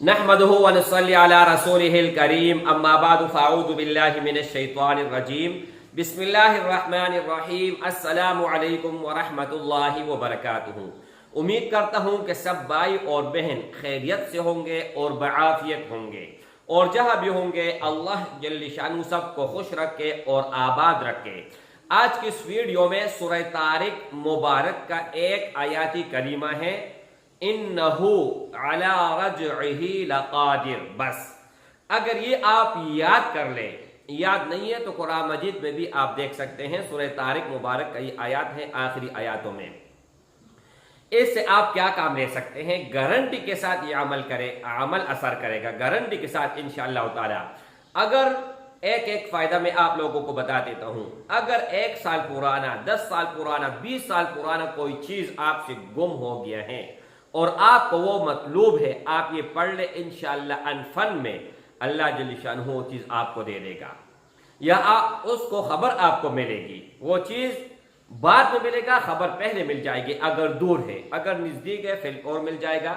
नहमदुहु व नसल्ली अला रसूलिहिल करीम अम्मा बादु फ़अऊज़ु बिल्लाहि मिनश शैतानिर रजीम बिस्मिल्लाहिर रहमानिर रहीम अस्सलामु अलैकुम व रहमतुल्लाहि व बरकातुहू। उम्मीद करता हूँ कि सब भाई और बहन खैरियत से होंगे और बआफियत होंगे, और जहाँ भी होंगे अल्लाह जल्ल शानु सबको खुश रखे और आबाद रखे। आज की इस वीडियो में सूरह तारिक मुबारक का एक आयाती करीमा है, इन्नहु अला रजइही लकादिर। बस अगर ये आप याद कर ले, याद नहीं है तो कुरान मजीद में भी आप देख सकते हैं, सूरह तारिक मुबारक का ये आयत है, आखिरी आयतों में। इससे आप क्या काम ले सकते हैं, गारंटी के साथ ये अमल असर करेगा, गारंटी के साथ इंशाअल्लाह ताला। अगर एक फायदा मैं आप लोगों को बता देता हूं, अगर 1 साल पुराना, 10 साल पुराना, 20 साल पुराना कोई चीज आपसे गुम हो गया है और आपको वो मतलूब है, आप ये पढ़ ले, इंशाअल्लाह अनफन में अल्लाह जल्ल शानहू वो चीज आपको दे देगा, या उसको खबर आपको मिलेगी। वो चीज बाद में मिलेगा, खबर पहले मिल जाएगी। अगर दूर है, अगर नजदीक है फिर और मिल जाएगा।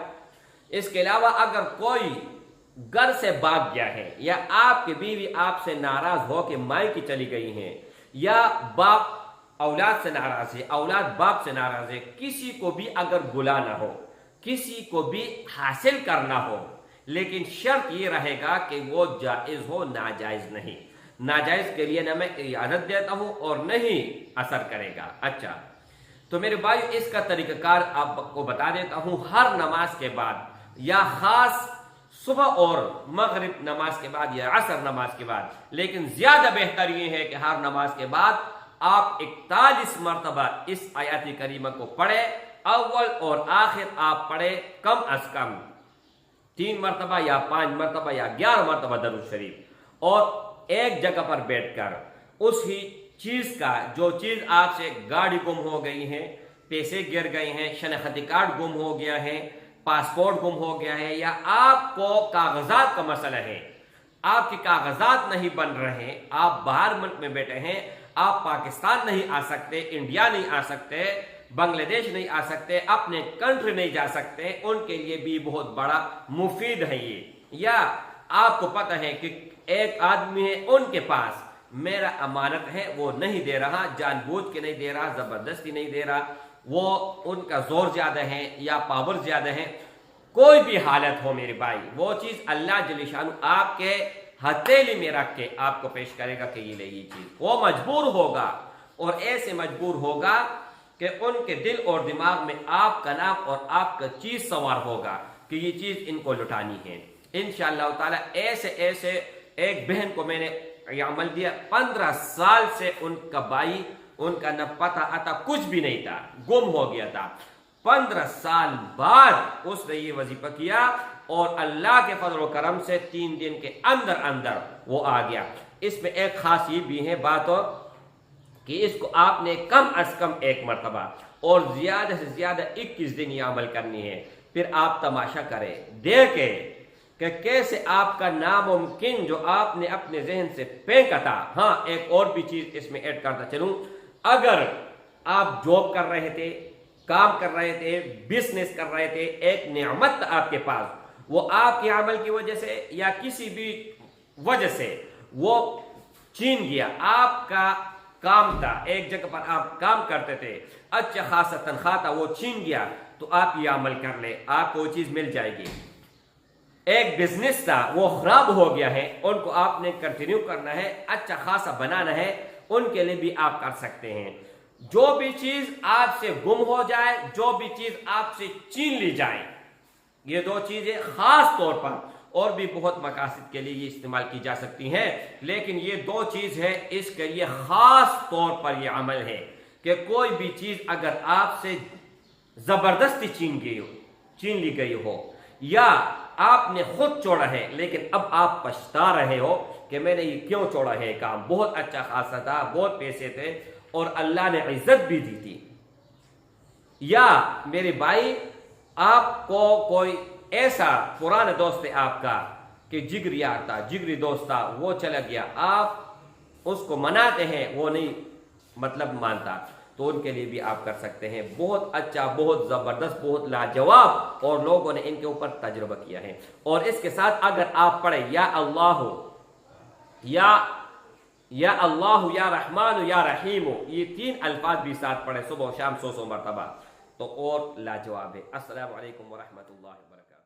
इसके अलावा अगर कोई घर से भाग गया है, या आपकी बीवी आपसे नाराज हो के मायके चली गई है, या बाप औलाद से नाराज है, औलाद बाप से नाराज है, किसी को भी अगर बुलाना हो, किसी को भी हासिल करना हो, लेकिन शर्त ये रहेगा कि वो जायज हो, नाजायज नहीं। नाजायज के लिए ना मैं इजाजत देता हूं और नहीं असर करेगा। अच्छा, तो मेरे भाई इसका तरीकाकार आपको बता देता हूं। हर नमाज के बाद, या खास सुबह और मगरिब नमाज के बाद, या असर नमाज के बाद, लेकिन ज्यादा बेहतर ये है कि हर नमाज के बाद आप 41 मरतबा इस आयती करीमा को पढ़े। अव्वल और आखिर आप पढ़े कम अज कम 3 मरतबा या 5 मरतबा या 11 मरतबा दरूद शरीफ, और एक जगह पर बैठकर उसी चीज का, जो चीज आपसे गाड़ी गुम हो गई है, पैसे गिर गए हैं, शनाख्ती कार्ड गुम हो गया है, पासपोर्ट गुम हो गया है, या आपको कागजात का मसला है, आपके कागजात नहीं बन रहे, आप बाहर मुल्क में बैठे हैं, आप पाकिस्तान नहीं आ सकते, इंडिया नहीं आ सकते, बांग्लादेश नहीं आ सकते, अपने कंट्री नहीं जा सकते, उनके लिए भी बहुत बड़ा मुफीद है ये। या आपको पता है कि एक आदमी है, उनके पास मेरा अमानत है, वो नहीं दे रहा, जानबूझ के नहीं दे रहा, जबरदस्ती नहीं दे रहा, वो उनका जोर ज्यादा है या पावर ज्यादा है, कोई भी हालत हो मेरे भाई, वो चीज अल्लाह जल्ल शानु आपके हथेली में रख के आपको पेश करेगा कि ये ले ये चीज। वो मजबूर होगा, और ऐसे मजबूर होगा कि उनके दिल और दिमाग में आपका नाम और आपका चीज सवार होगा कि ये चीज इनको लुटानी है। इंशाअल्लाह ताला ऐसे ऐसे एक बहन को मैंने ये अमल दिया, 15 साल से उनका भाई, उनका न पता आता कुछ भी नहीं था, गुम हो गया था। 15 साल बाद उसने ये वजीफा किया, और अल्लाह के फजल व करम से 3 दिन के अंदर अंदर वो आ गया। इसमें एक खास ये भी है बात कि इसको आपने कम अज कम 1 मरतबा और ज्यादा से ज्यादा 21 दिन ये अमल करनी है। फिर आप तमाशा करें, देखें कि कैसे आपका नामुमकिन जो आपने अपने जहन से फेंका था। हाँ, एक और भी चीज इसमें ऐड करता चलूं, अगर आप जॉब कर रहे थे, काम कर रहे थे, बिजनेस कर रहे थे, एक नेमत आपके पास, वो आपके अमल की वजह से या किसी भी वजह से वो छीन गया, आपका काम था, एक जगह पर आप काम करते थे, अच्छा खासा तनख्वाह था, वो छीन गया, तो आप ये अमल कर ले, आपको वो चीज मिल जाएगी। एक बिजनेस था, वो खराब हो गया है, उनको आपने कंटिन्यू करना है, अच्छा खासा बनाना है, उनके लिए भी आप कर सकते हैं। जो भी चीज आपसे गुम हो जाए, जो भी चीज आपसे छीन ली जाए, ये 2 चीजें खास तौर पर, और भी बहुत मकासद के लिए ये इस्तेमाल की जा सकती हैं, लेकिन ये 2 चीज है, इसके लिए खास तौर पर ये अमल है कि कोई भी चीज अगर आपसे जबरदस्ती छीन ली गई हो, या आपने खुद छोड़ा है लेकिन अब आप पछता रहे हो कि मैंने ये क्यों छोड़ा है, काम बहुत अच्छा खासा था, बहुत पैसे थे और अल्लाह ने इज्जत भी दी थी, या मेरे भाई आपको कोई ऐसा पुराना दोस्त है आपका कि जिगरी यार था, जिगरी दोस्त था, वो चला गया, आप उसको मनाते हैं, वो नहीं मतलब मानता, تو ان کے لیے بھی آپ کر سکتے ہیں. بہت اچھا، بہت زبردست، بہت لاجواب، اور لوگوں نے ان کے اوپر تجربہ کیا ہے. اور اس کے ساتھ اگر آپ پڑھیں یا اللہ یا اللہ یا رحمان یا رحیم، یہ 3 الفاظ بھی ساتھ پڑھیں صبح و شام 100 مرتبہ، تو اور لاجواب ہے. السلام علیکم ورحمۃ اللہ وبرکاتہ.